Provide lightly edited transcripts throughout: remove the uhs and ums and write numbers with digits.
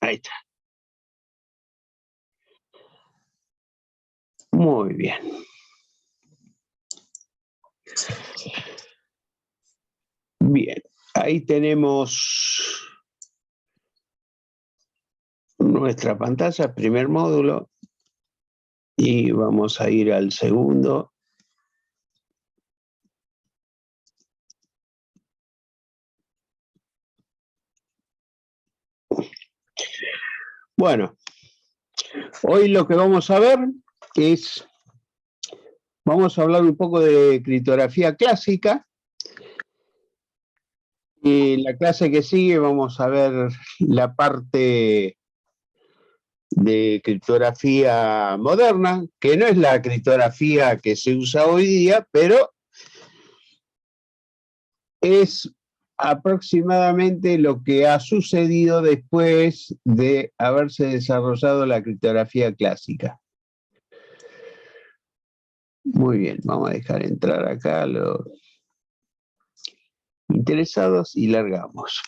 Ahí está. Muy bien. Bien, ahí tenemos nuestra pantalla, primer módulo, y vamos a ir al segundo. Bueno, hoy lo que vamos a ver es, vamos a hablar un poco de criptografía clásica. Y en la clase que sigue vamos a ver la parte de criptografía moderna, que no es la criptografía que se usa hoy día, pero es aproximadamente lo que ha sucedido después de haberse desarrollado la criptografía clásica. Muy bien, vamos a dejar entrar acá a los interesados y largamos.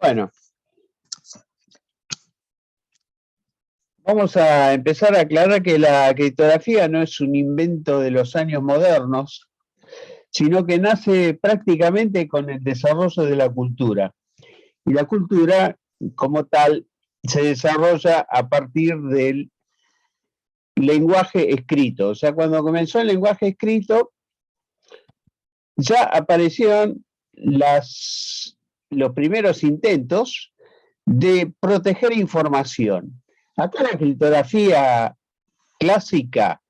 Bueno, vamos a empezar a aclarar que la criptografía no es un invento de los años modernos, sino que nace prácticamente con el desarrollo de la cultura. Y la cultura, como tal, se desarrolla a partir del lenguaje escrito. O sea, cuando comenzó el lenguaje escrito, ya aparecieron los primeros intentos de proteger información. Acá la criptografía clásica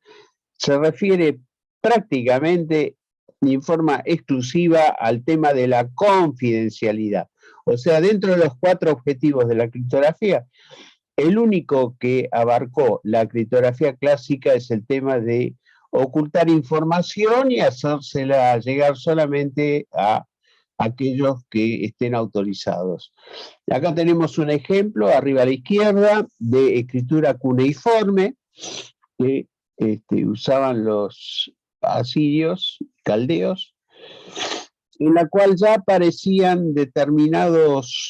se refiere prácticamente en forma exclusiva al tema de la confidencialidad. O sea, dentro de los 4 objetivos de la criptografía, el único que abarcó la criptografía clásica es el tema de ocultar información y hacérsela llegar solamente a aquellos que estén autorizados. Acá tenemos un ejemplo, arriba a la izquierda, de escritura cuneiforme, que usaban los asirios, caldeos, en la cual ya aparecían determinados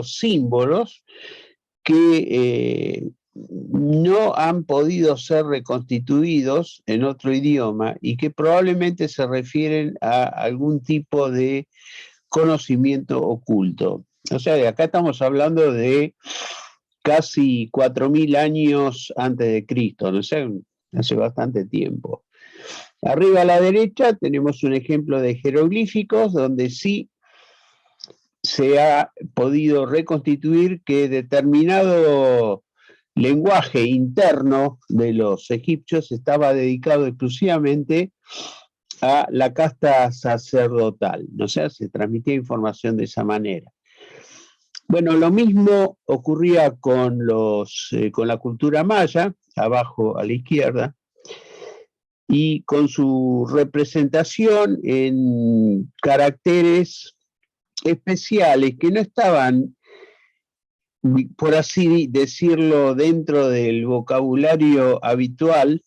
símbolos que no han podido ser reconstituidos en otro idioma y que probablemente se refieren a algún tipo de conocimiento oculto. O sea, acá estamos hablando de casi 4.000 años antes de Cristo, no sé, hace bastante tiempo. Arriba a la derecha tenemos un ejemplo de jeroglíficos donde sí se ha podido reconstituir que determinado lenguaje interno de los egipcios estaba dedicado exclusivamente a la casta sacerdotal, o sea, se transmitía información de esa manera. Bueno, lo mismo ocurría con la cultura maya, abajo a la izquierda, y con su representación en caracteres especiales que no estaban, por así decirlo, dentro del vocabulario habitual,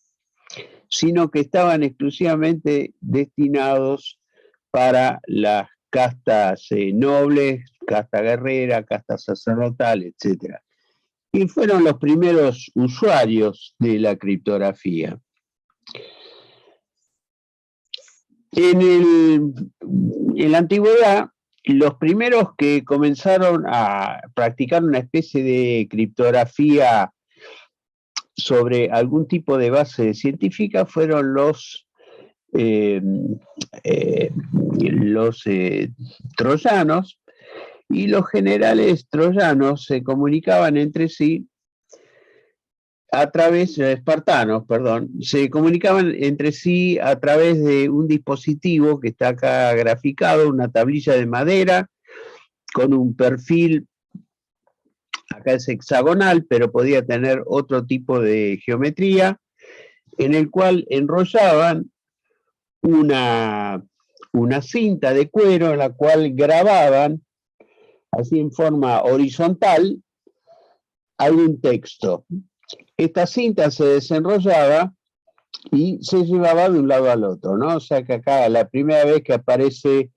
sino que estaban exclusivamente destinados para las castas nobles, casta guerrera, casta sacerdotal, etc. Y fueron los primeros usuarios de la criptografía. En la antigüedad, los primeros que comenzaron a practicar una especie de criptografía sobre algún tipo de base científica fueron los troyanos, y los generales troyanos se comunicaban entre sí a través, espartanos, perdón, se comunicaban entre sí a través de un dispositivo que está acá graficado, una tablilla de madera con un perfil, acá es hexagonal, pero podía tener otro tipo de geometría, en el cual enrollaban una cinta de cuero en la cual grababan, así en forma horizontal, algún texto. Esta cinta se desenrollaba y se llevaba de un lado al otro, ¿no? O sea que acá la primera vez que aparece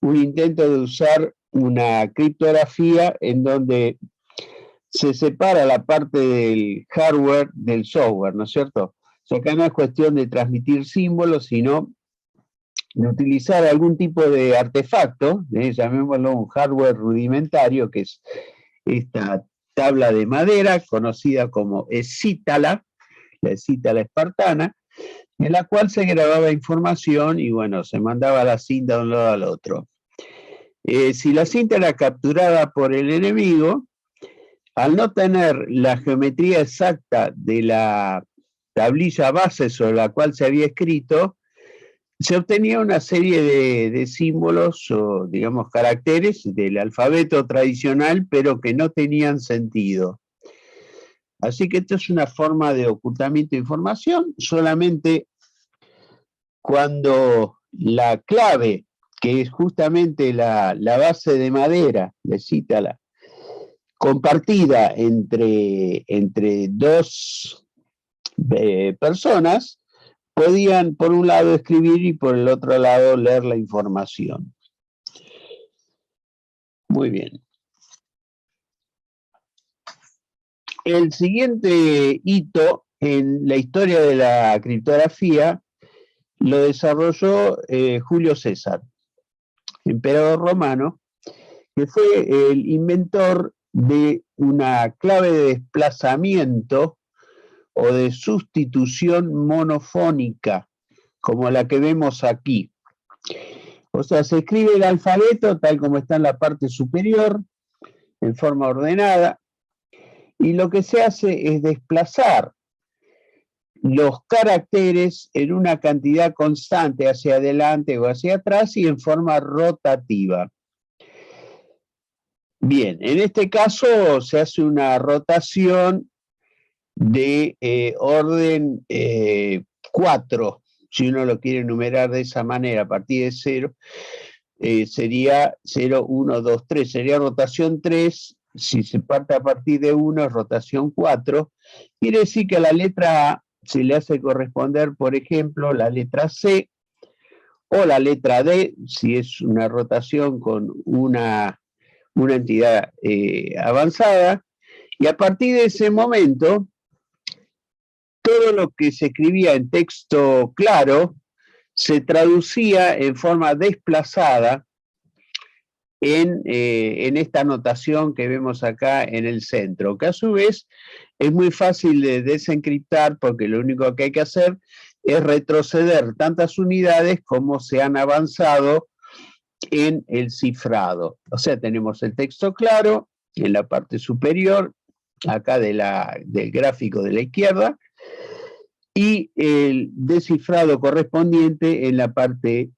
un intento de usar una criptografía en donde se separa la parte del hardware del software, ¿no es cierto? O sea, acá no es cuestión de transmitir símbolos, sino de utilizar algún tipo de artefacto, llamémoslo un hardware rudimentario, que es esta tabla de madera conocida como escítala, la escítala espartana, en la cual se grababa información y bueno, se mandaba la cinta de un lado al otro. Si la cinta era capturada por el enemigo, al no tener la geometría exacta de la tablilla base sobre la cual se había escrito, se obtenía una serie de símbolos o, digamos, caracteres del alfabeto tradicional, pero que no tenían sentido. Así que esto es una forma de ocultamiento de información, solamente cuando la clave, que es justamente la base de madera, de cítala, compartida entre dos personas, podían por un lado escribir y por el otro lado leer la información. Muy bien. El siguiente hito en la historia de la criptografía lo desarrolló Julio César, emperador romano, que fue el inventor de una clave de desplazamiento o de sustitución monofónica, como la que vemos aquí. O sea, se escribe el alfabeto tal como está en la parte superior, en forma ordenada, y lo que se hace es desplazar los caracteres en una cantidad constante hacia adelante o hacia atrás y en forma rotativa. Bien, en este caso se hace una rotación de orden 4, si uno lo quiere enumerar de esa manera, a partir de 0, sería 0, 1, 2, 3, sería rotación 3, si se parte a partir de 1 es rotación 4, quiere decir que a la letra A se le hace corresponder, por ejemplo, la letra C o la letra D, si es una rotación con una entidad avanzada, y a partir de ese momento, todo lo que se escribía en texto claro se traducía en forma desplazada en esta notación que vemos acá en el centro, que a su vez es muy fácil de desencriptar porque lo único que hay que hacer es retroceder tantas unidades como se han avanzado en el cifrado. O sea, tenemos el texto claro en la parte superior, acá del gráfico de la izquierda, y el descifrado correspondiente en la parte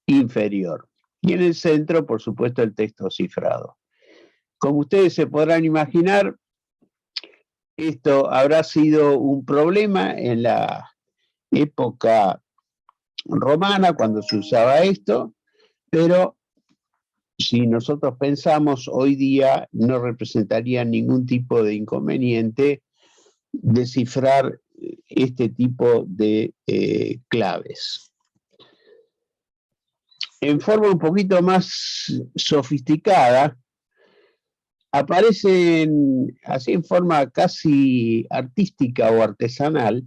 inferior. Y en el centro, por supuesto, el texto cifrado. Como ustedes se podrán imaginar, esto habrá sido un problema en la época romana, cuando se usaba esto, pero si nosotros pensamos hoy día, no representaría ningún tipo de inconveniente descifrar este tipo de claves. En forma un poquito más sofisticada, aparecen así en forma casi artística o artesanal,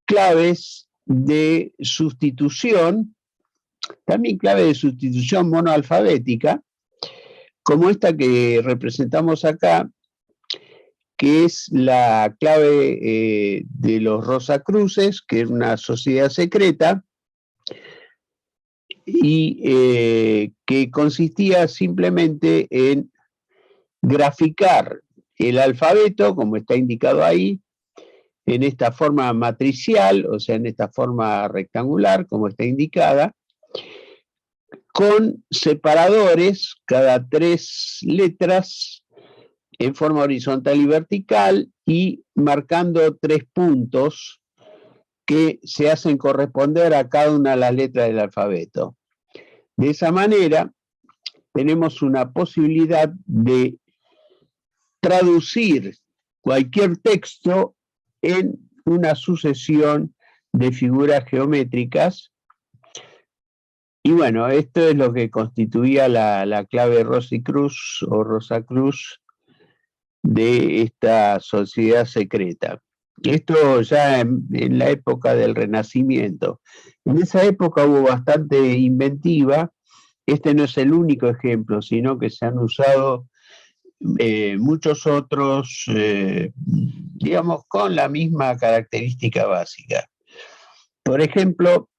claves de sustitución, también clave de sustitución monoalfabética, como esta que representamos acá, que es la clave de los Rosacruces, que es una sociedad secreta, y que consistía simplemente en graficar el alfabeto, como está indicado ahí, en esta forma matricial, o sea, en esta forma rectangular, como está indicada, con separadores cada 3 letras en forma horizontal y vertical y marcando 3 puntos que se hacen corresponder a cada una de las letras del alfabeto. De esa manera, tenemos una posibilidad de traducir cualquier texto en una sucesión de figuras geométricas Y bueno, esto es lo que constituía la clave Rosicruz o Rosacruz de esta sociedad secreta. Esto ya en la época del Renacimiento. En esa época hubo bastante inventiva. Este no es el único ejemplo, sino que se han usado muchos otros, digamos, con la misma característica básica. Por ejemplo,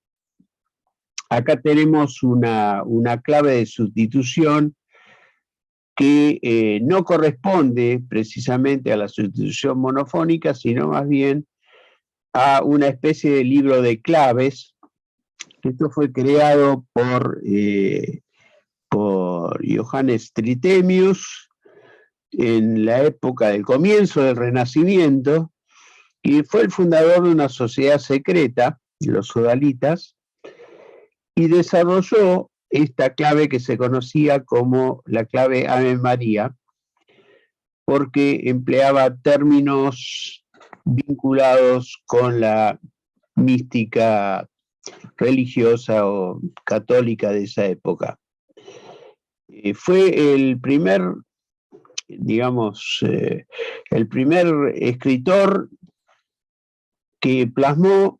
acá tenemos una clave de sustitución que no corresponde precisamente a la sustitución monofónica, sino más bien a una especie de libro de claves. Esto fue creado por Johannes Trithemius en la época del comienzo del Renacimiento, y fue el fundador de una sociedad secreta, los sodalitas, y desarrolló esta clave que se conocía como la clave Ave María, porque empleaba términos vinculados con la mística religiosa o católica de esa época. Fue el primer, digamos, el primer escritor que plasmó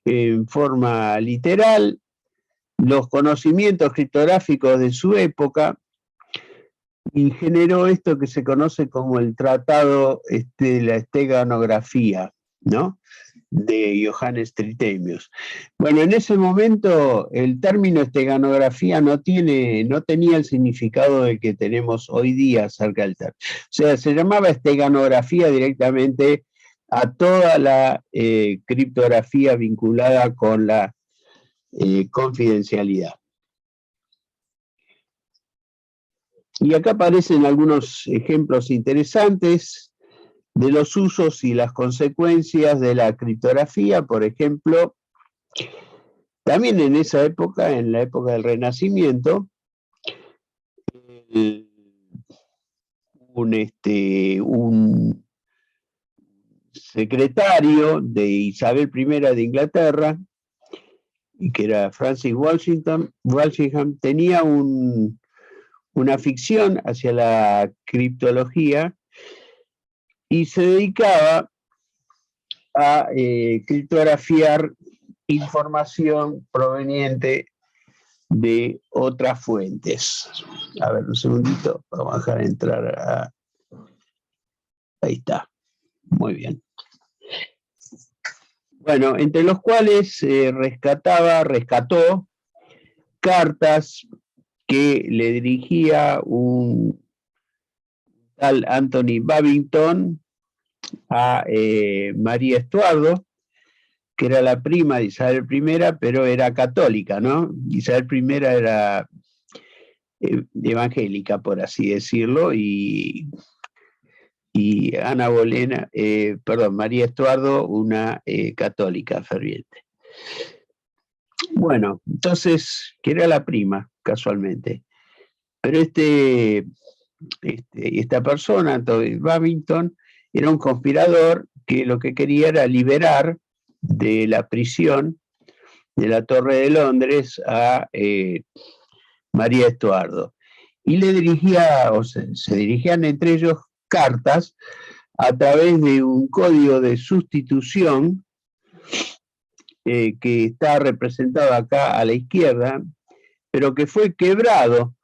en forma literal los conocimientos criptográficos de su época y generó esto que se conoce como el tratado de la esteganografía, ¿no?, de Johannes Trithemius. Bueno, en ese momento el término esteganografía no tenía el significado del que tenemos hoy día acerca del término. O sea, se llamaba esteganografía directamente a toda la criptografía vinculada con la confidencialidad. Y acá aparecen algunos ejemplos interesantes de los usos y las consecuencias de la criptografía. Por ejemplo, también en esa época, en la época del Renacimiento, un secretario de Isabel I de Inglaterra, y que era Francis Walsingham, tenía una afición hacia la criptología y se dedicaba a criptografiar información proveniente de otras fuentes. A ver, un segundito, vamos a dejar entrar a... Ahí está, muy bien. Bueno, entre los cuales rescató cartas que le dirigía un tal Anthony Babington a María Estuardo, que era la prima de Isabel I, pero era católica, ¿no? Isabel I era evangélica, por así decirlo, y Ana Bolena, María Estuardo, una católica ferviente. Bueno, entonces, que era la prima, casualmente. Pero esta persona, Anthony Babington, era un conspirador que lo que quería era liberar de la prisión de la Torre de Londres a María Estuardo. Y le dirigía, o se dirigían entre ellos cartas a través de un código de sustitución que está representado acá a la izquierda, pero que fue quebrado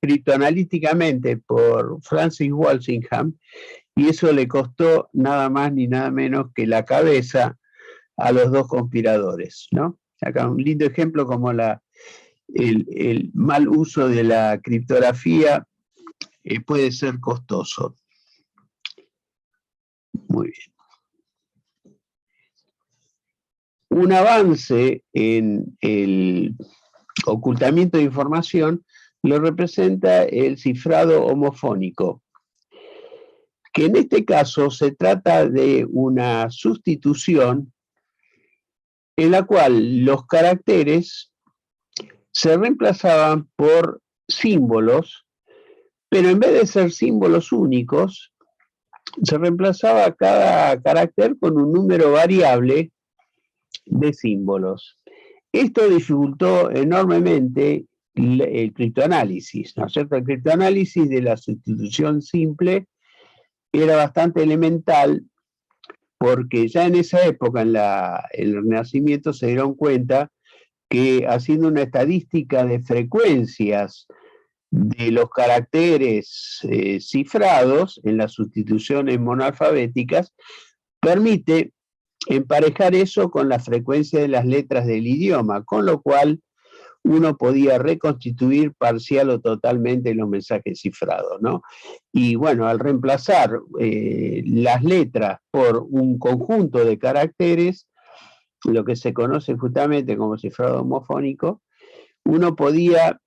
criptoanalíticamente por Francis Walsingham, y eso le costó nada más ni nada menos que la cabeza a los dos conspiradores, ¿no? Acá un lindo ejemplo como el mal uso de la criptografía puede ser costoso. Muy bien. Un avance en el ocultamiento de información lo representa el cifrado homofónico, que en este caso se trata de una sustitución en la cual los caracteres se reemplazaban por símbolos, pero en vez de ser símbolos únicos, se reemplazaba cada carácter con un número variable de símbolos. Esto dificultó enormemente el criptoanálisis, ¿no es cierto? El criptoanálisis de la sustitución simple era bastante elemental porque ya en esa época, en el Renacimiento, se dieron cuenta que haciendo una estadística de frecuencias de los caracteres cifrados en las sustituciones monoalfabéticas, permite emparejar eso con la frecuencia de las letras del idioma, con lo cual uno podía reconstituir parcial o totalmente los mensajes cifrados, ¿no? Y bueno, al reemplazar las letras por un conjunto de caracteres, lo que se conoce justamente como cifrado homofónico, uno podía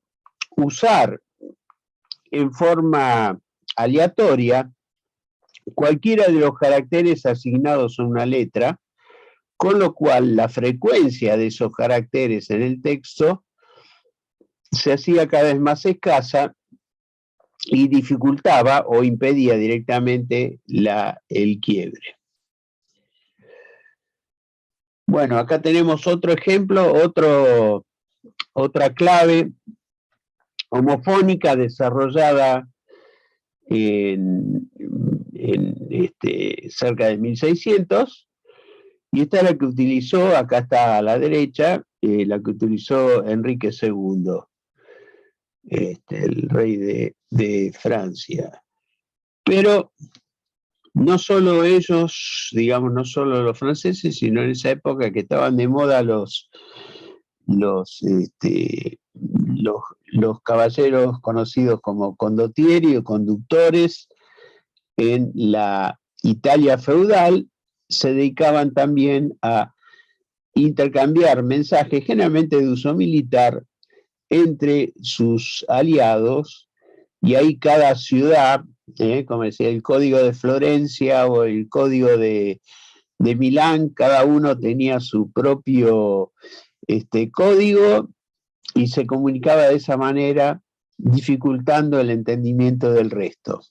usar en forma aleatoria cualquiera de los caracteres asignados a una letra, con lo cual la frecuencia de esos caracteres en el texto se hacía cada vez más escasa y dificultaba o impedía directamente el quiebre. Bueno, acá tenemos otro ejemplo, otra clave homofónica desarrollada cerca de 1600, y esta es la que utilizó, acá está a la derecha, la que utilizó Enrique II, el rey de Francia. Pero no solo ellos, digamos, no solo los franceses, sino en esa época que estaban de moda los caballeros conocidos como condottieri o conductores en la Italia feudal, se dedicaban también a intercambiar mensajes, generalmente de uso militar, entre sus aliados, y ahí cada ciudad, como decía, el código de Florencia o el código de Milán, cada uno tenía su propio código y se comunicaba de esa manera, dificultando el entendimiento del resto.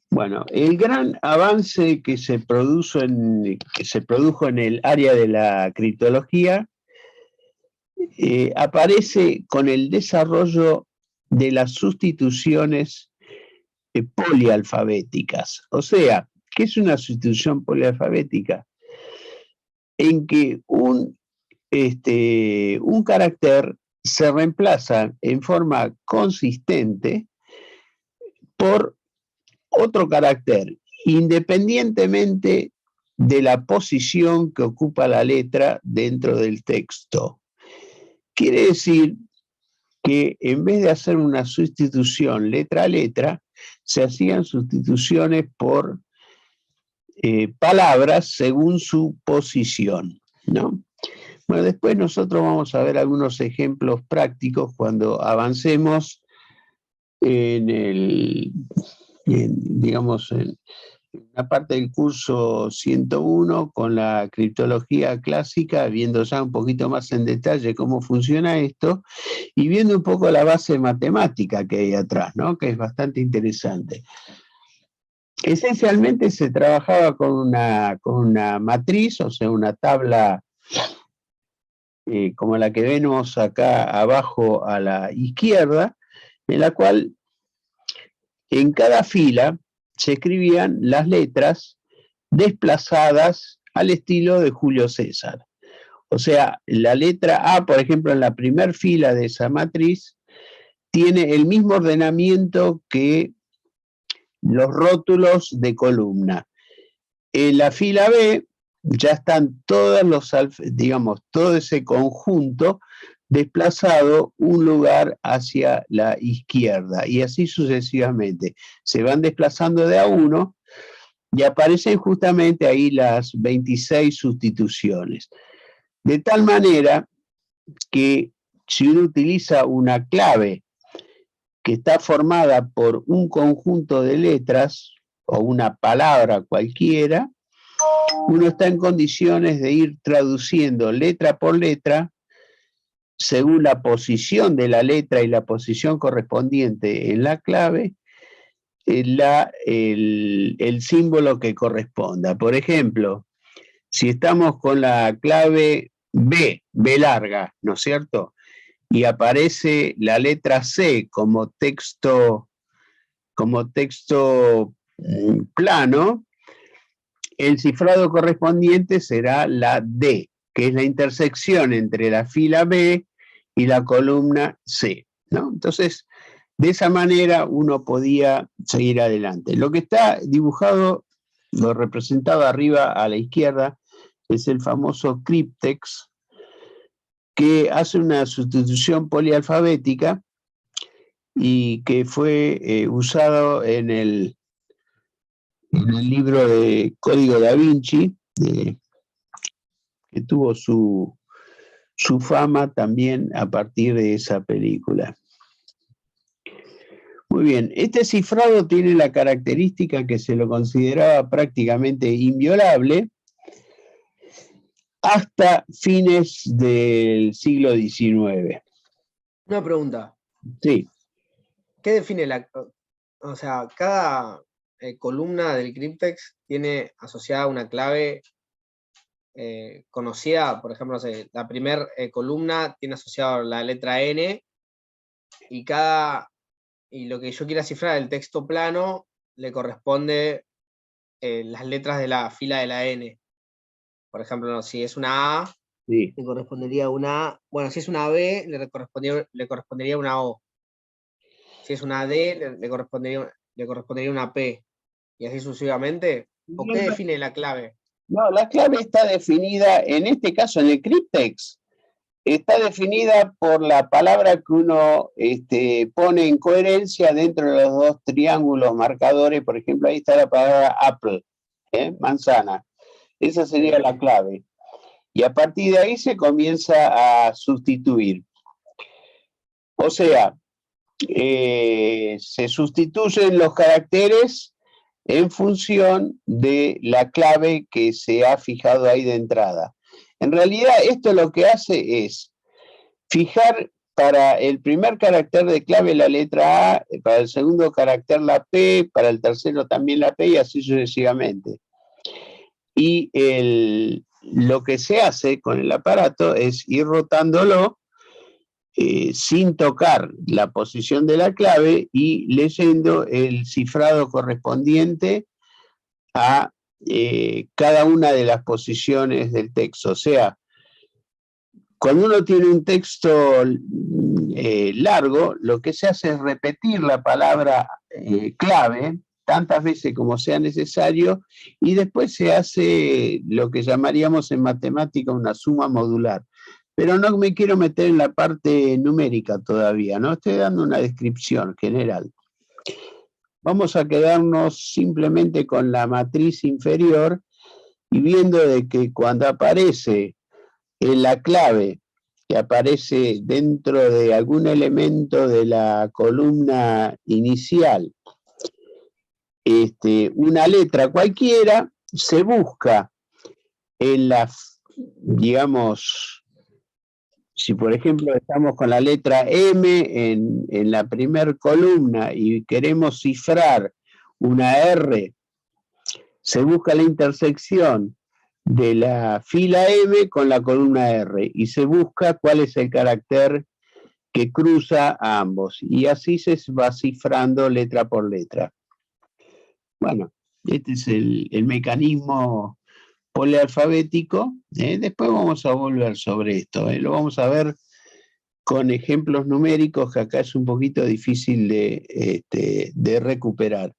Bueno, el gran avance que se produjo en el área de la criptología aparece con el desarrollo de las sustituciones polialfabéticas. O sea, ¿qué es una sustitución polialfabética? En que un carácter se reemplaza en forma consistente por otro carácter, independientemente de la posición que ocupa la letra dentro del texto. Quiere decir que en vez de hacer una sustitución letra a letra, se hacían sustituciones por palabras según su posición, ¿no? Bueno, después nosotros vamos a ver algunos ejemplos prácticos cuando avancemos en la parte del curso 101 con la criptología clásica, viendo ya un poquito más en detalle cómo funciona esto y viendo un poco la base matemática que hay atrás, ¿no? Que es bastante interesante. Esencialmente se trabajaba con una matriz, o sea, una tabla como la que vemos acá abajo a la izquierda, en la cual en cada fila se escribían las letras desplazadas al estilo de Julio César. O sea, la letra A, por ejemplo, en la primera fila de esa matriz, tiene el mismo ordenamiento que los rótulos de columna. En la fila B ya están todos todo ese conjunto desplazado un lugar hacia la izquierda, y así sucesivamente. Se van desplazando de a uno y aparecen justamente ahí las 26 sustituciones. De tal manera que si uno utiliza una clave que está formada por un conjunto de letras o una palabra cualquiera, uno está en condiciones de ir traduciendo letra por letra según la posición de la letra y la posición correspondiente en la clave, el símbolo que corresponda. Por ejemplo, Si estamos con la clave B larga, ¿no es cierto? Y aparece la letra C como texto plano, el cifrado correspondiente será la D, que es la intersección entre la fila B y la columna C, ¿no? Entonces, de esa manera uno podía seguir adelante. Lo que está dibujado, lo representado arriba a la izquierda, es el famoso cryptex, que hace una sustitución polialfabética y que fue usado en el libro de Código Da Vinci, que tuvo su fama también a partir de esa película. Muy bien, este cifrado tiene la característica que se lo consideraba prácticamente inviolable hasta fines del siglo XIX. Una pregunta. Sí. ¿Qué define o sea, cada columna del cryptex tiene asociada una clave conocida? Por ejemplo, no sé, la primera columna tiene asociado la letra N y lo que yo quiera cifrar el texto plano le corresponde las letras de la fila de la N. Por ejemplo, no, si es una A, sí, le correspondería una A. Bueno, si es una B, le correspondería una O. Si es una D, le correspondería una P. Y así sucesivamente. ¿O qué define la clave? No, la clave está definida, en este caso en el cryptex, está definida por la palabra que uno pone en coherencia dentro de los dos triángulos marcadores. Por ejemplo, ahí está la palabra apple, manzana. Esa sería la clave. Y a partir de ahí se comienza a sustituir. O sea, se sustituyen los caracteres en función de la clave que se ha fijado ahí de entrada. En realidad, esto lo que hace es fijar para el primer carácter de clave la letra A, para el segundo carácter la P, para el tercero también la P y así sucesivamente. Y lo que se hace con el aparato es ir rotándolo sin tocar la posición de la clave y leyendo el cifrado correspondiente a cada una de las posiciones del texto. O sea, cuando uno tiene un texto largo, lo que se hace es repetir la palabra clave tantas veces como sea necesario y después se hace lo que llamaríamos en matemática una suma modular. Pero no me quiero meter en la parte numérica todavía, ¿no? Estoy dando una descripción general. Vamos a quedarnos simplemente con la matriz inferior y viendo de que cuando aparece en la clave que aparece dentro de algún elemento de la columna inicial, una letra cualquiera, se busca en la, digamos, si por ejemplo estamos con la letra M en la primer columna y queremos cifrar una R, se busca la intersección de la fila M con la columna R y se busca cuál es el carácter que cruza a ambos. Y así se va cifrando letra por letra. Bueno, este es el mecanismo polialfabético. Después vamos a volver sobre esto. Lo vamos a ver con ejemplos numéricos que acá es un poquito difícil de recuperar.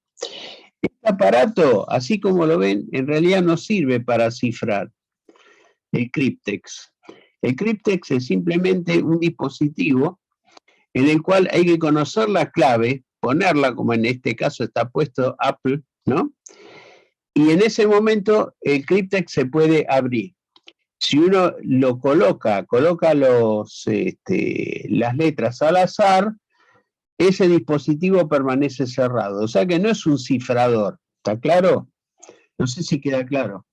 Este aparato, así como lo ven, en realidad no sirve para cifrar el cryptex. El cryptex es simplemente un dispositivo en el cual hay que conocer la clave, ponerla, como en este caso está puesto Apple, ¿no? Y en ese momento el cryptex se puede abrir. Si uno lo coloca las letras al azar, ese dispositivo permanece cerrado. O sea que no es un cifrador. ¿Está claro? No sé si queda claro.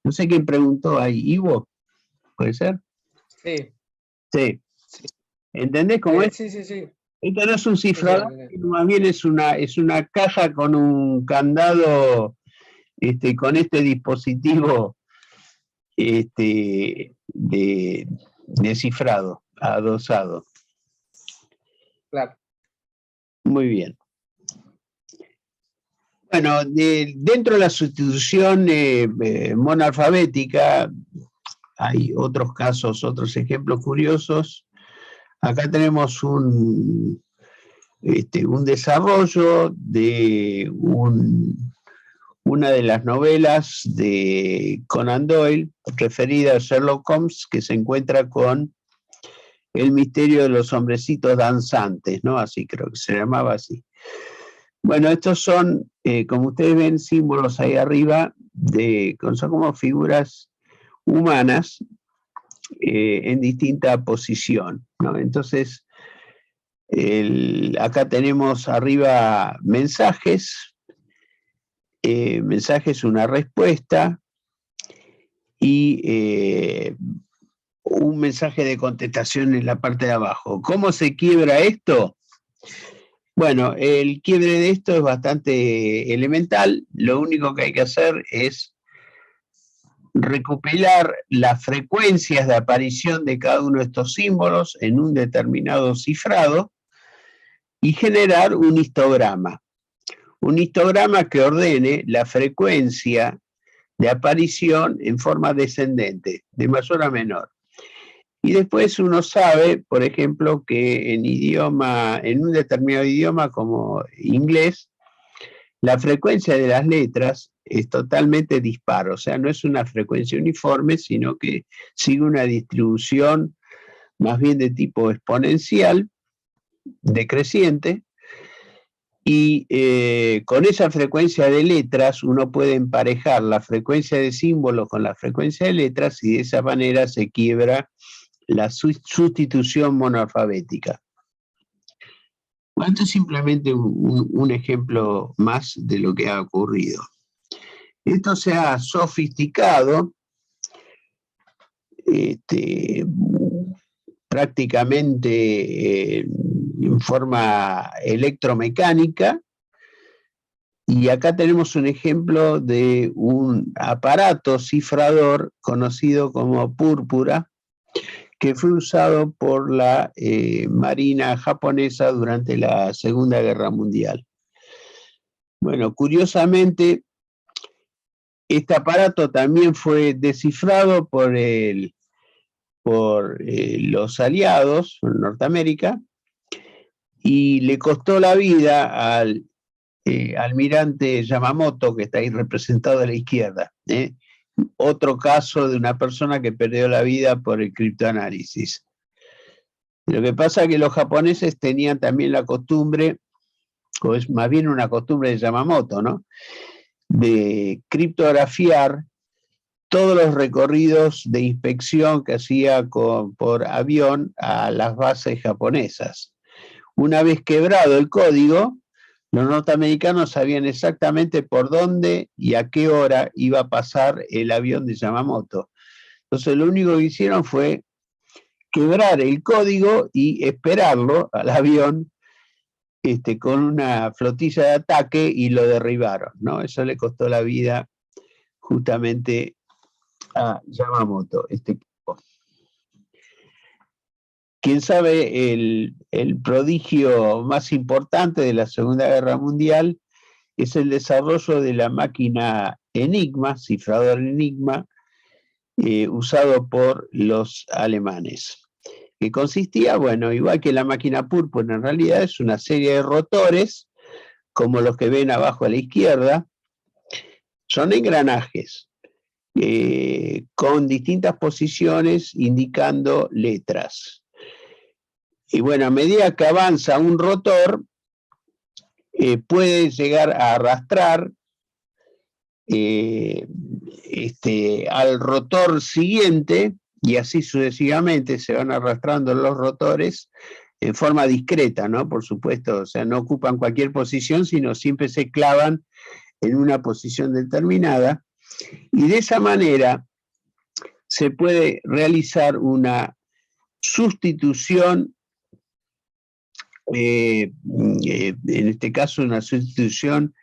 No sé quién preguntó ahí. ¿Ivo? ¿Puede ser? Sí. Sí. ¿Entendés cómo es? Sí. Esto no es un cifrador, más bien es una caja con un candado, con este dispositivo de cifrado, adosado. Claro. Muy bien. Bueno, dentro de la sustitución monoalfabética hay otros casos, otros ejemplos curiosos. Acá tenemos un desarrollo de una de las novelas de Conan Doyle, referida a Sherlock Holmes, que se encuentra con El misterio de los hombrecitos danzantes, ¿no? Así creo que se llamaba así. Bueno, estos son, como ustedes ven, símbolos ahí arriba, son como figuras humanas en distinta posición, ¿no? Entonces, acá tenemos arriba mensajes, una respuesta y un mensaje de contestación en la parte de abajo. ¿Cómo se quiebra esto? Bueno, el quiebre de esto es bastante elemental. Lo único que hay que hacer es recopilar las frecuencias de aparición de cada uno de estos símbolos en un determinado cifrado y generar un histograma. Un histograma que ordene la frecuencia de aparición en forma descendente, de mayor a menor. Y después uno sabe, por ejemplo, que en un determinado idioma como inglés, la frecuencia de las letras es totalmente dispar, o sea, no es una frecuencia uniforme, sino que sigue una distribución más bien de tipo exponencial, decreciente, y con esa frecuencia de letras uno puede emparejar la frecuencia de símbolos con la frecuencia de letras y de esa manera se quiebra la sustitución monoalfabética. Bueno, esto es simplemente un ejemplo más de lo que ha ocurrido. Esto se ha sofisticado prácticamente en forma electromecánica, y acá tenemos un ejemplo de un aparato cifrador conocido como púrpura, que fue usado por la Marina japonesa durante la Segunda Guerra Mundial. Bueno, curiosamente, este aparato también fue descifrado por los aliados, en Norteamérica, y le costó la vida al almirante Yamamoto, que está ahí representado a la izquierda. Otro caso de una persona que perdió la vida por el criptoanálisis. Lo que pasa es que los japoneses tenían también la costumbre, o es más bien una costumbre de Yamamoto, ¿no?, de criptografiar todos los recorridos de inspección que hacía por avión a las bases japonesas. Una vez quebrado el código, los norteamericanos sabían exactamente por dónde y a qué hora iba a pasar el avión de Yamamoto. Entonces lo único que hicieron fue quebrar el código y esperarlo al avión con una flotilla de ataque y lo derribaron, ¿no? Eso le costó la vida justamente a Yamamoto, este equipo. Quién sabe, el prodigio más importante de la Segunda Guerra Mundial es el desarrollo de la máquina Enigma, cifrador Enigma, usado por los alemanes, que consistía, bueno, igual que la máquina púrpura, en realidad es una serie de rotores, como los que ven abajo a la izquierda. Son engranajes con distintas posiciones indicando letras. Y bueno, a medida que avanza un rotor, puede llegar a arrastrar al rotor siguiente, y así sucesivamente se van arrastrando los rotores en forma discreta, ¿no? Por supuesto, o sea, no ocupan cualquier posición, sino siempre se clavan en una posición determinada, y de esa manera se puede realizar una sustitución, en este caso una sustitución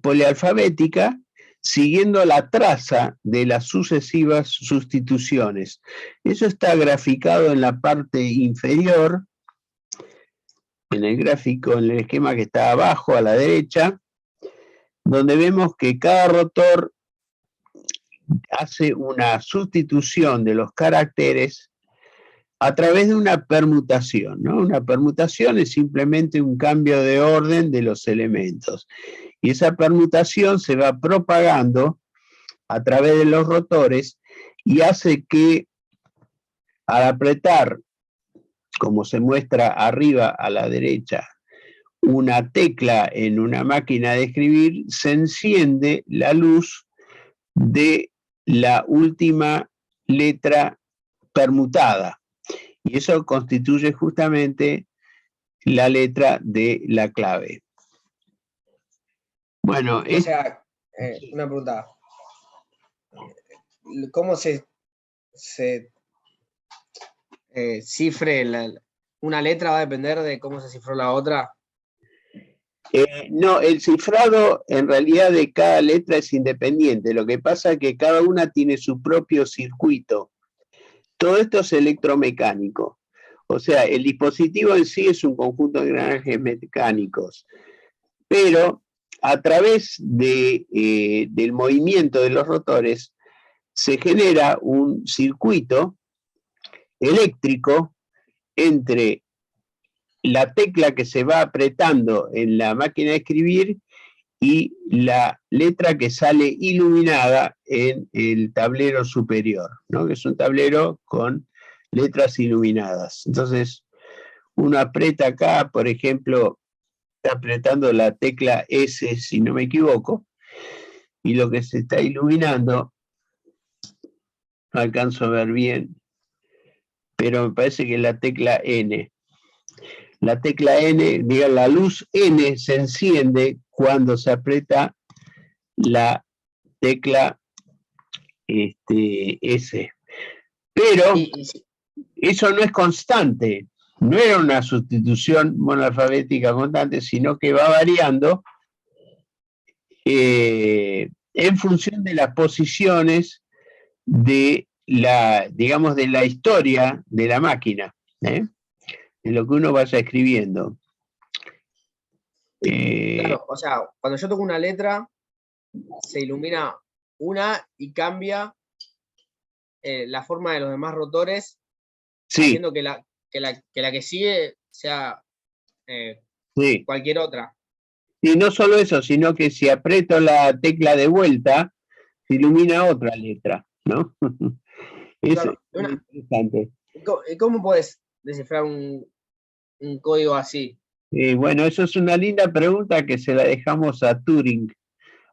polialfabética, siguiendo la traza de las sucesivas sustituciones. Eso está graficado en la parte inferior, en el gráfico, en el esquema que está abajo a la derecha, donde vemos que cada rotor hace una sustitución de los caracteres a través de una permutación, ¿no? Una permutación es simplemente un cambio de orden de los elementos. Y esa permutación se va propagando a través de los rotores y hace que al apretar, como se muestra arriba a la derecha, una tecla en una máquina de escribir, se enciende la luz de la última letra permutada. Y eso constituye justamente la letra de la clave. Bueno, O sea, una pregunta. ¿Cómo se cifre una letra? ¿Va a depender de cómo se cifró la otra? No, el cifrado en realidad de cada letra es independiente. Lo que pasa es que cada una tiene su propio circuito. Todo esto es electromecánico. O sea, el dispositivo en sí es un conjunto de engranajes mecánicos. Pero a través del movimiento de los rotores se genera un circuito eléctrico entre la tecla que se va apretando en la máquina de escribir y la letra que sale iluminada en el tablero superior, ¿no? Que es un tablero con letras iluminadas. Entonces, uno aprieta acá, por ejemplo, está apretando la tecla S, si no me equivoco, y lo que se está iluminando, no alcanzo a ver bien, pero me parece que es la tecla N. La tecla N, diga, la luz N se enciende cuando se aprieta la tecla S. Pero eso no es constante, no era una sustitución monoalfabética constante, sino que va variando en función de las posiciones de la, digamos, de la historia de la máquina, de lo que uno vaya escribiendo. Claro, o sea, cuando yo toco una letra, se ilumina una y cambia la forma de los demás rotores, sí, haciendo que la que sigue sea sí, cualquier otra. Y no solo eso, sino que si aprieto la tecla de vuelta, se ilumina otra letra, ¿no? Es Claro, interesante. ¿cómo puedes descifrar un código así? Bueno, eso es una linda pregunta que se la dejamos a Turing,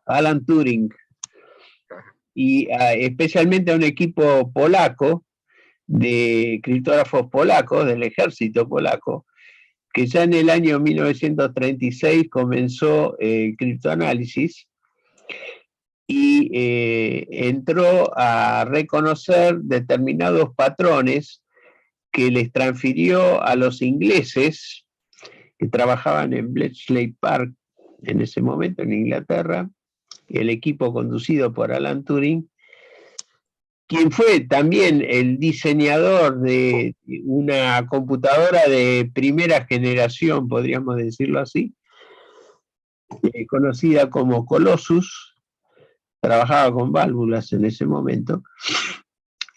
Alan Turing, y especialmente a un equipo polaco, de criptógrafos polacos, del ejército polaco, que ya en el año 1936 comenzó el criptoanálisis y entró a reconocer determinados patrones que les transfirió a los ingleses que trabajaban en Bletchley Park en ese momento en Inglaterra, el equipo conducido por Alan Turing, quien fue también el diseñador de una computadora de primera generación, podríamos decirlo así, conocida como Colossus, trabajaba con válvulas en ese momento,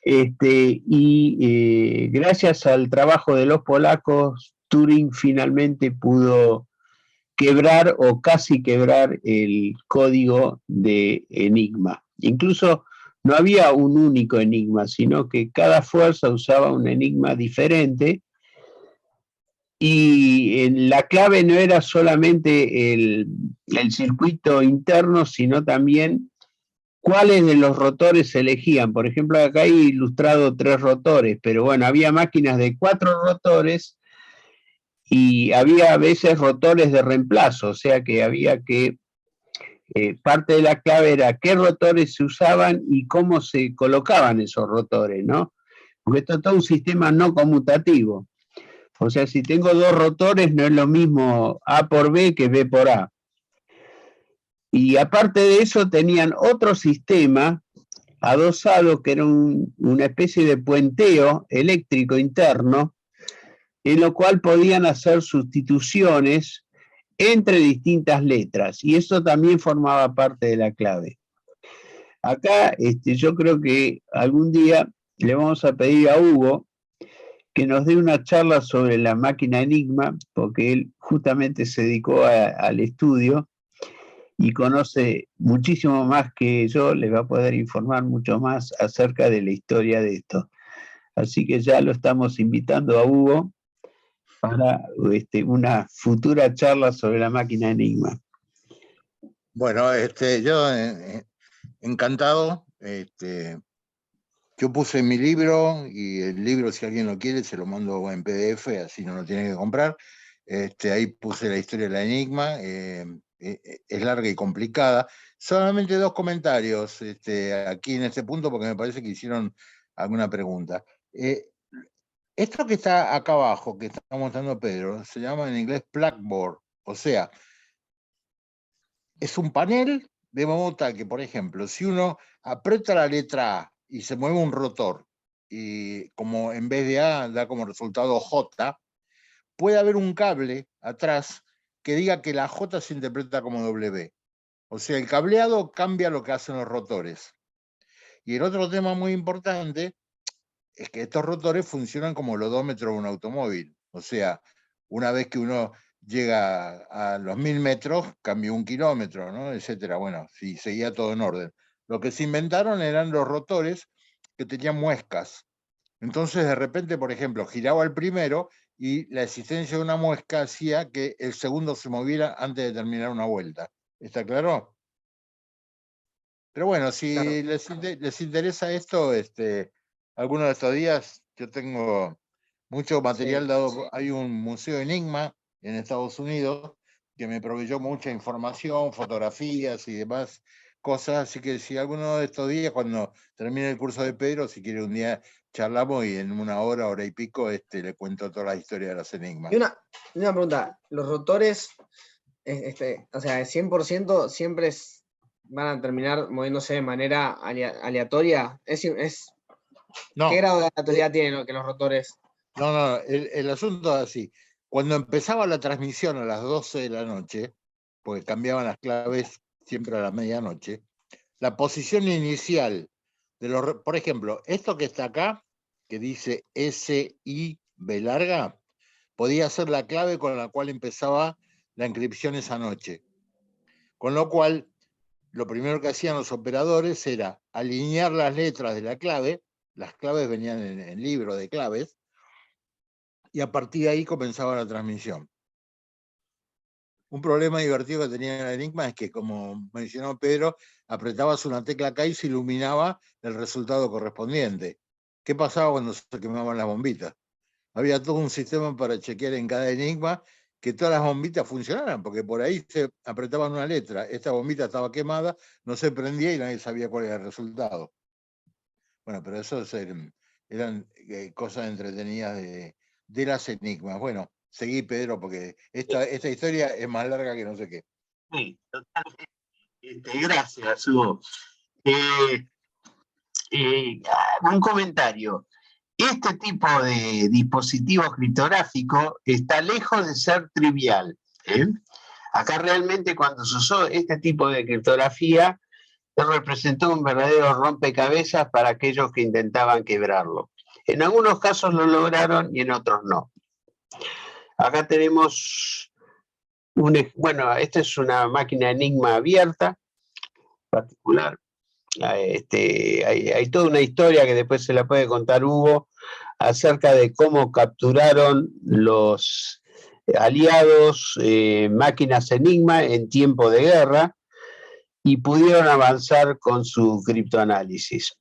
y gracias al trabajo de los polacos, Turing finalmente pudo quebrar o casi quebrar el código de Enigma. Incluso no había un único enigma, sino que cada fuerza usaba un enigma diferente y la clave no era solamente el circuito interno, sino también cuáles de los rotores se elegían. Por ejemplo, acá hay ilustrado 3 rotores, pero bueno, había máquinas de 4 rotores y había a veces rotores de reemplazo, o sea que había que, parte de la clave era qué rotores se usaban y cómo se colocaban esos rotores, ¿no? Porque esto es todo un sistema no conmutativo. O sea, si tengo 2 rotores, no es lo mismo A por B que B por A. Y aparte de eso tenían otro sistema adosado que era una especie de puenteo eléctrico interno, en lo cual podían hacer sustituciones entre distintas letras, y eso también formaba parte de la clave. Acá yo creo que algún día le vamos a pedir a Hugo que nos dé una charla sobre la máquina Enigma, porque él justamente se dedicó al estudio y conoce muchísimo más que yo, les va a poder informar mucho más acerca de la historia de esto. Así que ya lo estamos invitando a Hugo para una futura charla sobre la máquina Enigma. Bueno, yo encantado. Yo puse mi libro, y el libro, si alguien lo quiere, se lo mando en PDF, así no lo tiene que comprar. Ahí puse la historia de la Enigma. Es larga y complicada. Solamente 2 comentarios aquí en este punto, porque me parece que hicieron alguna pregunta. Esto que está acá abajo, que está mostrando Pedro, se llama en inglés Blackboard. O sea, es un panel de modo tal que, por ejemplo, si uno aprieta la letra A y se mueve un rotor, y como en vez de A da como resultado J, puede haber un cable atrás que diga que la J se interpreta como W. O sea, el cableado cambia lo que hacen los rotores. Y el otro tema muy importante es que estos rotores funcionan como el odómetro de un automóvil. O sea, una vez que uno llega a los 1000 metros, cambió 1 kilómetro, ¿no? Etcétera. Bueno, sí, seguía todo en orden. Lo que se inventaron eran los rotores que tenían muescas. Entonces, de repente, por ejemplo, giraba el primero y la existencia de una muesca hacía que el segundo se moviera antes de terminar una vuelta. ¿Está claro? Pero bueno, si claro, les interesa esto, algunos de estos días yo tengo mucho material dado. Hay un museo Enigma en Estados Unidos que me proveyó mucha información, fotografías y demás cosas, así que si alguno de estos días, cuando termine el curso de Pedro, si quiere un día charlamos y en 1 hora, hora y pico, le cuento toda la historia de los enigmas. Y una pregunta, ¿los rotores, o sea, el 100% siempre van a terminar moviéndose de manera aleatoria? No, ¿qué grado de aleatoriedad tienen los rotores? No, el asunto es así. Cuando empezaba la transmisión a las 12 de la noche, porque cambiaban las claves siempre a la medianoche, la posición inicial de los... Por ejemplo, esto que está acá, que dice SIB larga, podía ser la clave con la cual empezaba la encripción esa noche. Con lo cual, lo primero que hacían los operadores era alinear las letras de la clave. Las claves venían en libro de claves, y a partir de ahí comenzaba la transmisión. Un problema divertido que tenía el Enigma es que, como mencionó Pedro, apretabas una tecla acá y se iluminaba el resultado correspondiente. ¿Qué pasaba cuando se quemaban las bombitas? Había todo un sistema para chequear en cada Enigma que todas las bombitas funcionaran, porque por ahí se apretaban una letra, esta bombita estaba quemada, no se prendía y nadie sabía cuál era el resultado. Bueno, pero eso eran cosas entretenidas de las enigmas. Bueno, seguí, Pedro, porque esta historia es más larga que no sé qué. Sí, totalmente. Gracias, Hugo. Un comentario. Este tipo de dispositivo criptográfico está lejos de ser trivial. Acá realmente, cuando se usó este tipo de criptografía, representó un verdadero rompecabezas para aquellos que intentaban quebrarlo. En algunos casos lo lograron y en otros no. Acá tenemos esta es una máquina Enigma abierta, particular. Hay toda una historia que después se la puede contar Hugo acerca de cómo capturaron los aliados máquinas Enigma en tiempo de guerra y pudieron avanzar con su criptoanálisis.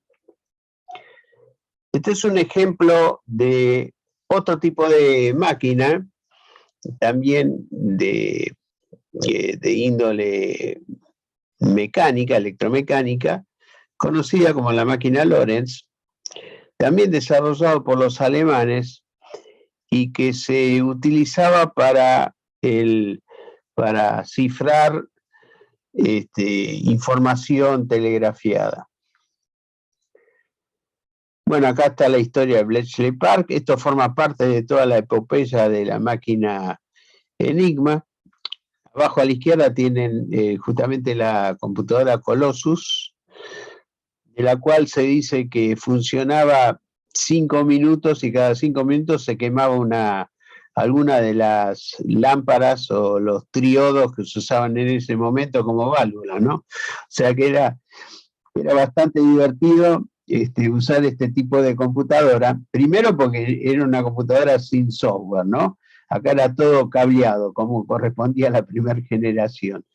Este es un ejemplo de otro tipo de máquina, también de índole mecánica, electromecánica, conocida como la máquina Lorentz, también desarrollado por los alemanes y que se utilizaba para cifrar información telegrafiada. Bueno, acá está la historia de Bletchley Park. Esto forma parte de toda la epopeya de la máquina Enigma. Abajo a la izquierda tienen justamente la computadora Colossus, de la cual se dice que funcionaba 5 minutos y cada 5 minutos se quemaba alguna de las lámparas o los triodos que se usaban en ese momento como válvula, ¿no? O sea que era bastante divertido usar este tipo de computadora, primero porque era una computadora sin software, ¿no? Acá era todo cableado, como correspondía a la primera generación.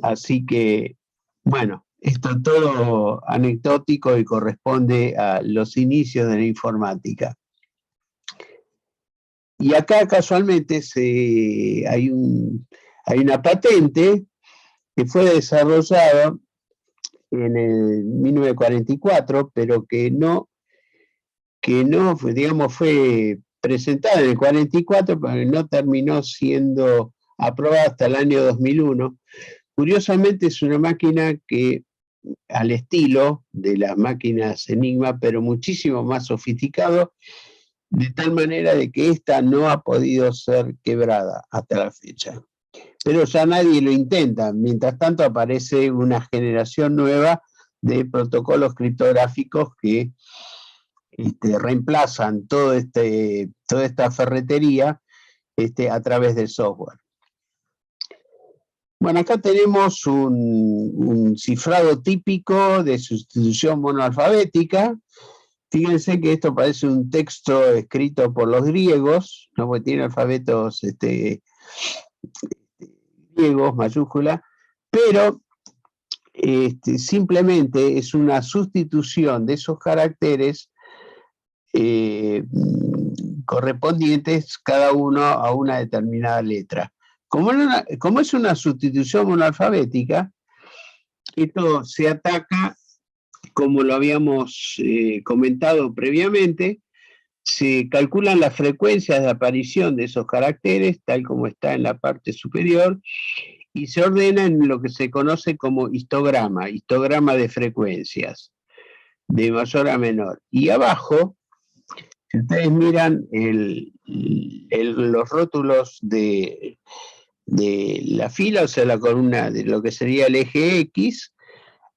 Así que, bueno, esto todo anecdótico y corresponde a los inicios de la informática. Y acá casualmente hay una patente que fue desarrollada en el 1944, pero que no digamos, fue presentada en el 44, pero no terminó siendo aprobada hasta el año 2001. Curiosamente es una máquina que, al estilo de las máquinas Enigma, pero muchísimo más sofisticado, de tal manera de que esta no ha podido ser quebrada hasta la fecha. Pero ya nadie lo intenta. Mientras tanto aparece una generación nueva de protocolos criptográficos que reemplazan toda esta ferretería a través del software. Bueno, acá tenemos un cifrado típico de sustitución monoalfabética. Fíjense que esto parece un texto escrito por los griegos, ¿no? Porque tiene alfabetos griegos, mayúscula, pero simplemente es una sustitución de esos caracteres correspondientes cada uno a una determinada letra. Como es una sustitución monoalfabética, esto se ataca, como lo habíamos comentado previamente, se calculan las frecuencias de aparición de esos caracteres, tal como está en la parte superior, y se ordena en lo que se conoce como histograma de frecuencias, de mayor a menor. Y abajo, si ustedes miran los rótulos de la fila, o sea, la columna de lo que sería el eje X,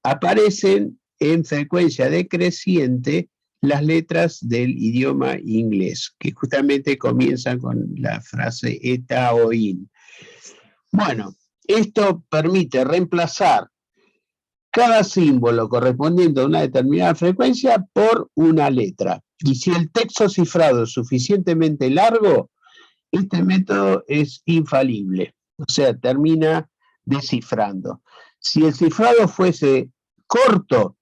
aparecen en frecuencia decreciente las letras del idioma inglés, que justamente comienzan con la frase eta o in. Bueno, esto permite reemplazar cada símbolo correspondiente a una determinada frecuencia por una letra. Y si el texto cifrado es suficientemente largo, este método es infalible, o sea, termina descifrando. Si el cifrado fuese corto,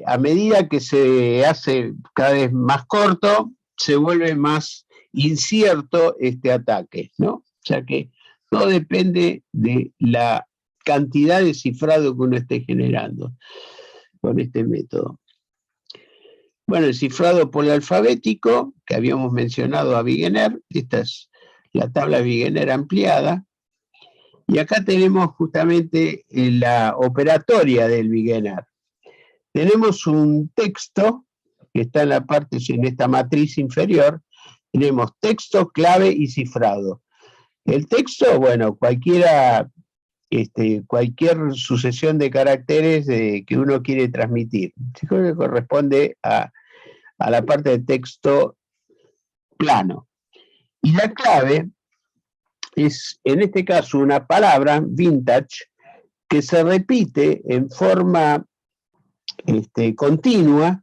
a medida que se hace cada vez más corto, se vuelve más incierto este ataque, ¿no? O sea que todo depende de la cantidad de cifrado que uno esté generando con este método. Bueno, el cifrado polialfabético, que habíamos mencionado a Wegener, esta es la tabla Wegener ampliada, y acá tenemos justamente la operatoria del Wegener. Tenemos un texto que está en la parte, en esta matriz inferior, tenemos texto, clave y cifrado. El texto, bueno, cualquier sucesión de caracteres que uno quiere transmitir. Creo que corresponde a la parte de texto plano. Y la clave es, en este caso, una palabra, vintage, que se repite en forma continua,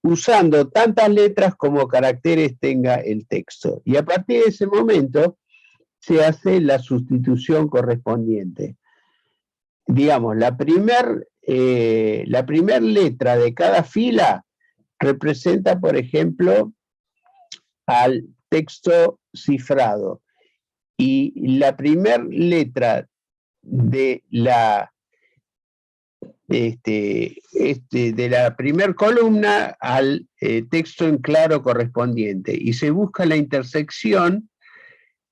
usando tantas letras como caracteres tenga el texto. Y a partir de ese momento se hace la sustitución correspondiente. Digamos, la primer letra de cada fila representa, por ejemplo, al texto cifrado. Y la primer letra de la primer columna al texto en claro correspondiente. Y se busca la intersección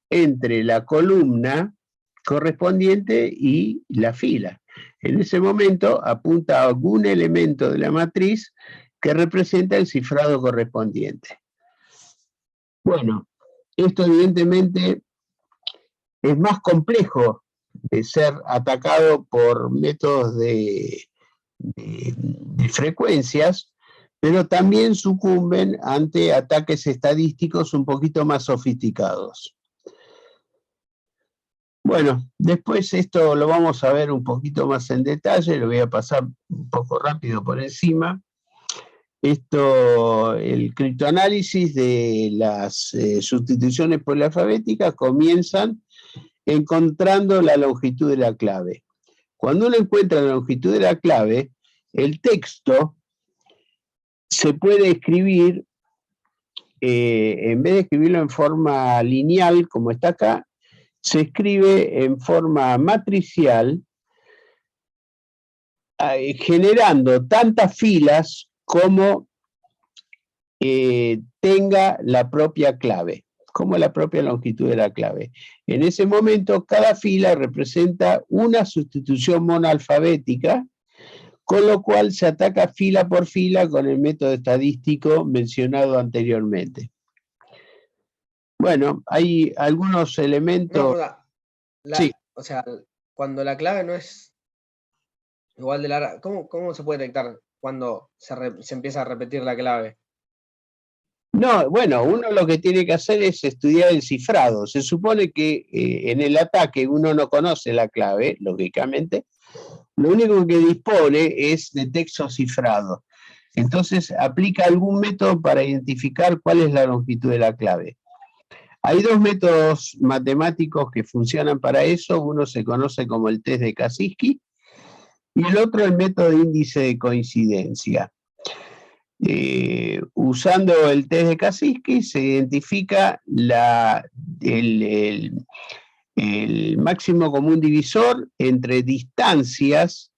entre la columna correspondiente y la fila. En ese momento apunta a algún elemento de la matriz que representa el cifrado correspondiente. Bueno, esto evidentemente es más complejo de ser atacado por métodos de frecuencias, pero también sucumben ante ataques estadísticos un poquito más sofisticados. Bueno, después esto lo vamos a ver un poquito más en detalle, lo voy a pasar un poco rápido por encima. El criptoanálisis de las sustituciones polialfabéticas comienzan encontrando la longitud de la clave. Cuando uno encuentra la longitud de la clave, el texto se puede escribir, en vez de escribirlo en forma lineal, como está acá, se escribe en forma matricial, generando tantas filas como tenga la propia clave, como la propia longitud de la clave. En ese momento, cada fila representa una sustitución monoalfabética, con lo cual se ataca fila por fila con el método estadístico mencionado anteriormente. Bueno, hay algunos elementos... Sí. O sea, cuando la clave no es igual de larga, ¿cómo se puede detectar cuando se empieza a repetir la clave? No, bueno, uno lo que tiene que hacer es estudiar el cifrado. Se supone que en el ataque uno no conoce la clave, lógicamente. Lo único que dispone es de texto cifrado. Entonces aplica algún método para identificar cuál es la longitud de la clave. Hay dos métodos matemáticos que funcionan para eso. Uno se conoce como el test de Kaczynski y el otro el método de índice de coincidencia. Usando el test de Kaczynski se identifica el máximo común divisor entre distancias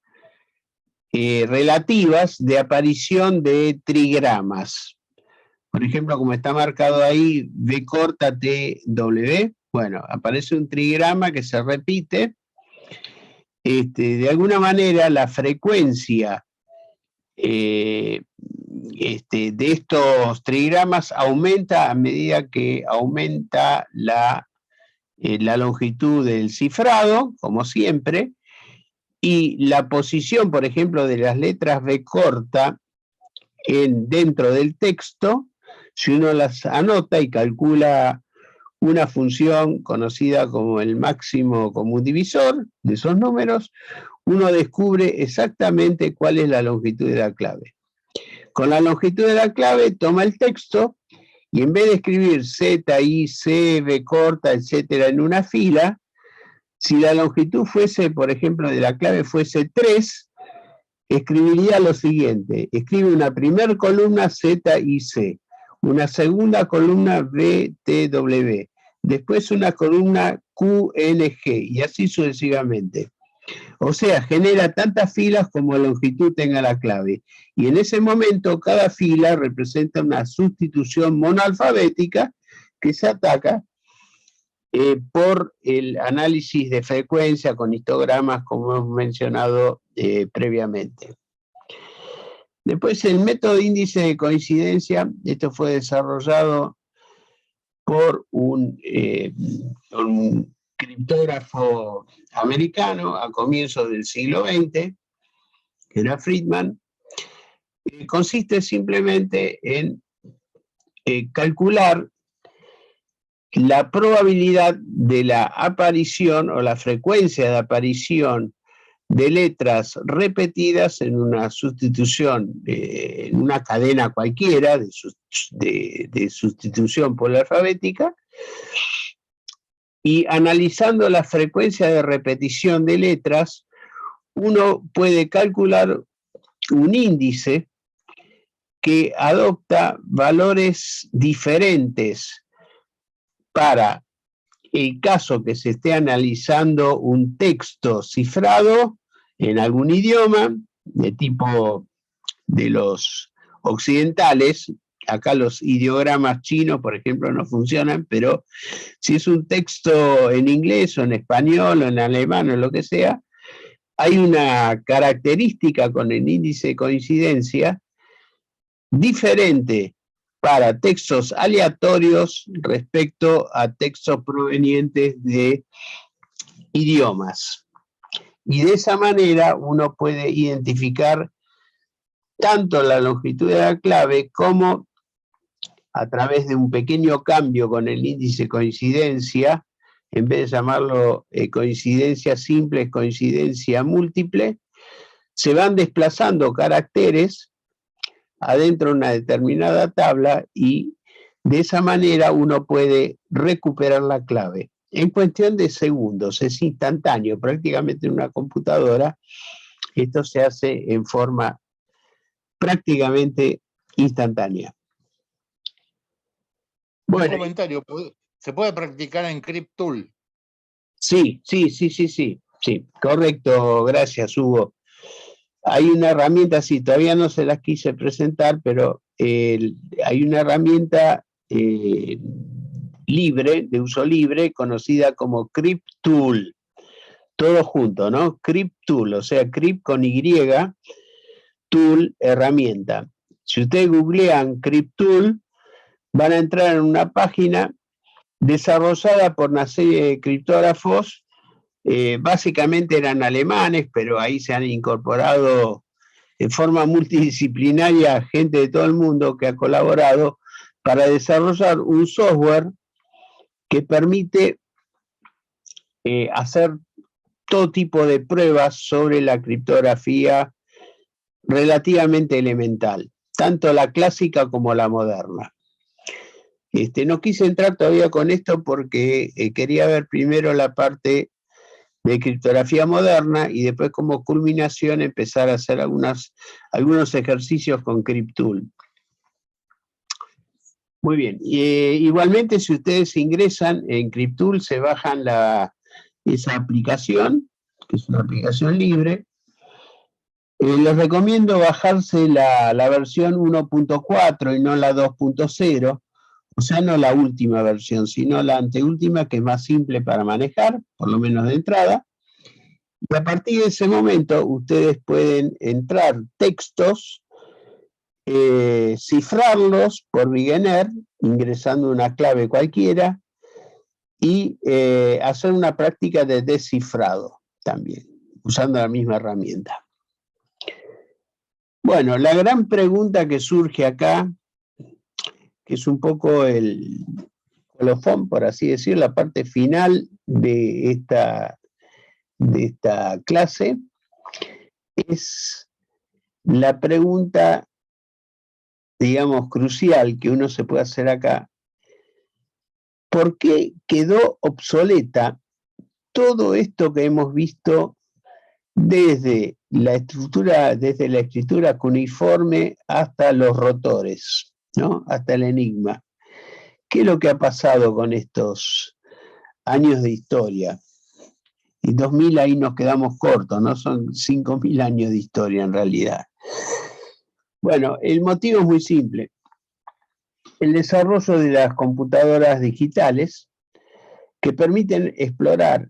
relativas de aparición de trigramas. Por ejemplo, como está marcado ahí, V corta TW, bueno, aparece un trigrama que se repite. De alguna manera, la frecuencia de estos trigramas aumenta a medida que aumenta la longitud del cifrado, como siempre, y la posición, por ejemplo, de las letras V corta dentro del texto, si uno las anota y calcula una función conocida como el máximo común divisor de esos números, uno descubre exactamente cuál es la longitud de la clave. Con la longitud de la clave toma el texto y en vez de escribir Z, I, C, V corta, etcétera, en una fila, si la longitud fuese, por ejemplo, de la clave fuese 3, escribiría lo siguiente: escribe una primera columna Z, I, C, una segunda columna V, T, W, después una columna Q, N, G, y así sucesivamente. O sea, genera tantas filas como longitud tenga la clave. Y en ese momento cada fila representa una sustitución monoalfabética que se ataca por el análisis de frecuencia con histogramas, como hemos mencionado previamente. Después, el método de índice de coincidencia, esto fue desarrollado por un criptógrafo americano a comienzos del siglo XX, que era Friedman. Consiste simplemente en calcular la probabilidad de la aparición o la frecuencia de aparición de letras repetidas en una sustitución, en una cadena cualquiera de sustitución polialfabética, y analizando la frecuencia de repetición de letras, uno puede calcular un índice que adopta valores diferentes para el caso que se esté analizando un texto cifrado en algún idioma, de tipo de los occidentales, acá los ideogramas chinos, por ejemplo, no funcionan, pero si es un texto en inglés o en español o en alemán o lo que sea, hay una característica con el índice de coincidencia diferente para textos aleatorios respecto a textos provenientes de idiomas. Y de esa manera uno puede identificar tanto la longitud de la clave como a través de un pequeño cambio con el índice de coincidencia, en vez de llamarlo coincidencia simple, coincidencia múltiple, se van desplazando caracteres adentro de una determinada tabla y de esa manera uno puede recuperar la clave. En cuestión de segundos, es instantáneo, prácticamente en una computadora, esto se hace en forma prácticamente instantánea. Bueno, un comentario, ¿se puede practicar en CryptTool? Sí, correcto, gracias Hugo. Hay una herramienta, sí, todavía no se las quise presentar, pero hay una herramienta libre, de uso libre, conocida como CryptTool. Todo junto, ¿no? CryptTool, o sea, Crypt con Y, Tool, herramienta. Si ustedes googlean CryptTool, van a entrar en una página desarrollada por una serie de criptógrafos, básicamente eran alemanes, pero ahí se han incorporado en forma multidisciplinaria gente de todo el mundo que ha colaborado para desarrollar un software que permite hacer todo tipo de pruebas sobre la criptografía relativamente elemental, tanto la clásica como la moderna. No quise entrar todavía con esto porque quería ver primero la parte de criptografía moderna y después como culminación empezar a hacer algunos ejercicios con CryptTool. Muy bien. Igualmente, si ustedes ingresan en CryptTool, se bajan esa aplicación, que es una aplicación libre. Les recomiendo bajarse la versión 1.4 y no la 2.0. O sea, no la última versión, sino la anteúltima, que es más simple para manejar, por lo menos de entrada. Y a partir de ese momento, ustedes pueden entrar textos, cifrarlos por beginner, ingresando una clave cualquiera, y hacer una práctica de descifrado también, usando la misma herramienta. Bueno, la gran pregunta que surge acá, que es un poco el colofón, por así decir, la parte final de esta clase, es la pregunta, digamos, crucial que uno se puede hacer acá. ¿Por qué quedó obsoleta todo esto que hemos visto desde la escritura cuneiforme hasta los rotores, ¿no? Hasta el enigma? ¿Qué es lo que ha pasado con estos años de historia? Y 2000 ahí nos quedamos cortos, ¿no? Son 5000 años de historia en realidad. Bueno, el motivo es muy simple. El desarrollo de las computadoras digitales que permiten explorar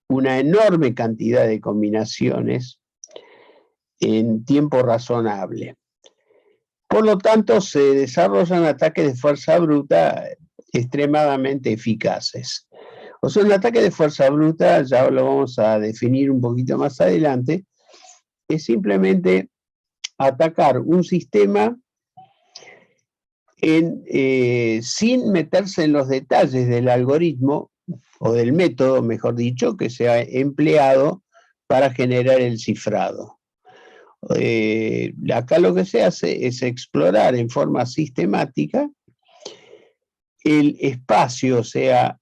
una enorme cantidad de combinaciones en tiempo razonable. Por lo tanto, se desarrollan ataques de fuerza bruta extremadamente eficaces. O sea, un ataque de fuerza bruta, ya lo vamos a definir un poquito más adelante, es simplemente atacar un sistema sin meterse en los detalles del algoritmo o del método, mejor dicho, que se ha empleado para generar el cifrado. Acá lo que se hace es explorar en forma sistemática el espacio, o sea,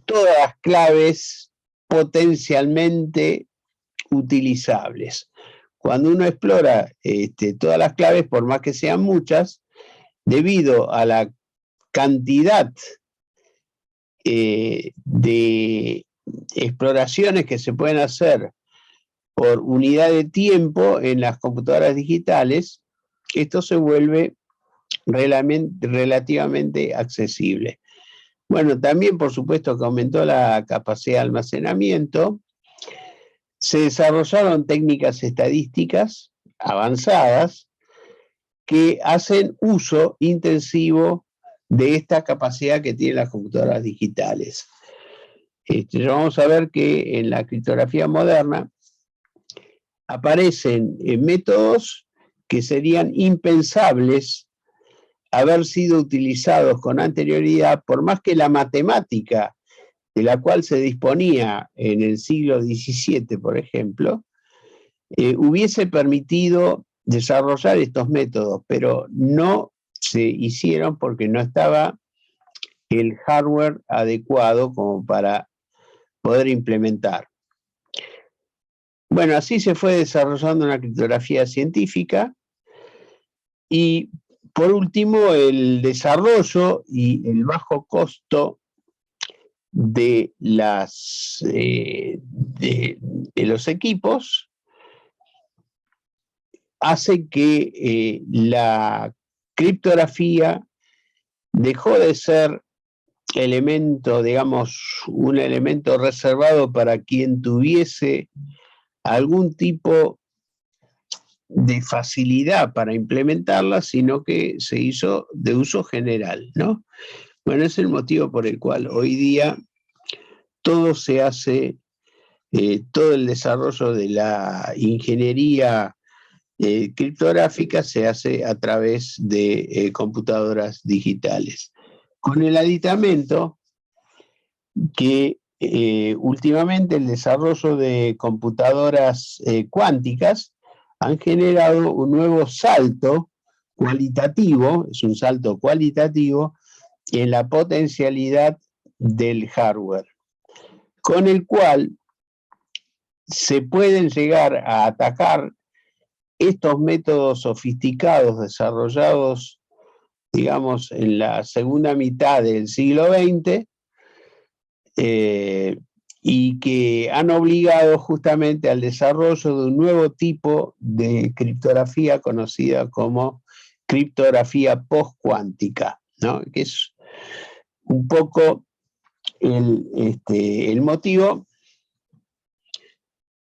todas las claves potencialmente utilizables. Cuando uno explora todas las claves, por más que sean muchas, debido a la cantidad de exploraciones que se pueden hacer por unidad de tiempo en las computadoras digitales, esto se vuelve relativamente accesible. Bueno, también por supuesto que aumentó la capacidad de almacenamiento, se desarrollaron técnicas estadísticas avanzadas que hacen uso intensivo de esta capacidad que tienen las computadoras digitales. Ya vamos a ver que en la criptografía moderna aparecen métodos que serían impensables haber sido utilizados con anterioridad, por más que la matemática de la cual se disponía en el siglo XVII, por ejemplo, hubiese permitido desarrollar estos métodos, pero no se hicieron porque no estaba el hardware adecuado como para poder implementar. Bueno, así se fue desarrollando una criptografía científica y por último el desarrollo y el bajo costo de los equipos hace que la criptografía dejó de ser elemento, digamos, un elemento reservado para quien tuviese algún tipo de facilidad para implementarla, sino que se hizo de uso general, ¿no? Bueno, es el motivo por el cual hoy día todo se hace, todo el desarrollo de la ingeniería criptográfica se hace a través de computadoras digitales. Con el aditamento que últimamente el desarrollo de computadoras cuánticas han generado un nuevo salto cualitativo, es un salto cualitativo en la potencialidad del hardware, con el cual se pueden llegar a atacar estos métodos sofisticados desarrollados, digamos, en la segunda mitad del siglo XX, y que han obligado justamente al desarrollo de un nuevo tipo de criptografía conocida como criptografía postcuántica, ¿no? Que es un poco el motivo,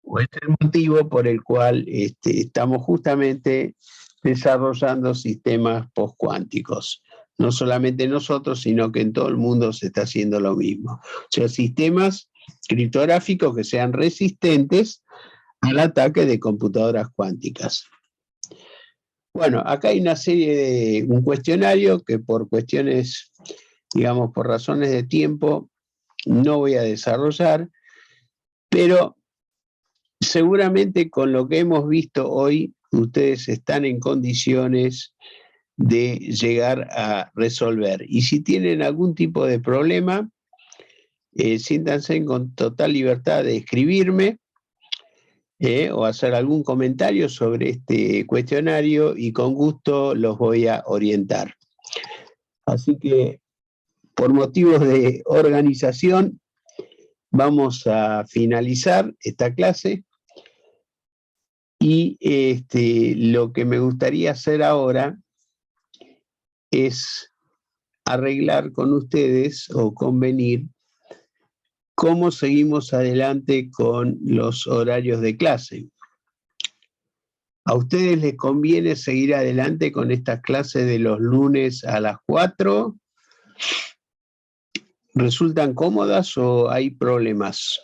o es el motivo por el cual estamos justamente desarrollando sistemas postcuánticos. No solamente nosotros, sino que en todo el mundo se está haciendo lo mismo. O sea, sistemas criptográficos que sean resistentes al ataque de computadoras cuánticas. Bueno, acá hay una serie de un cuestionario que por cuestiones, digamos, por razones de tiempo, no voy a desarrollar, pero seguramente con lo que hemos visto hoy, ustedes están en condiciones de llegar a resolver. Y si tienen algún tipo de problema, siéntanse con total libertad de escribirme o hacer algún comentario sobre este cuestionario y con gusto los voy a orientar. Así que, por motivos de organización, vamos a finalizar esta clase y lo que me gustaría hacer ahora es arreglar con ustedes o convenir cómo seguimos adelante con los horarios de clase. ¿A ustedes les conviene seguir adelante con estas clases de los lunes a las 4? ¿Resultan cómodas o hay problemas?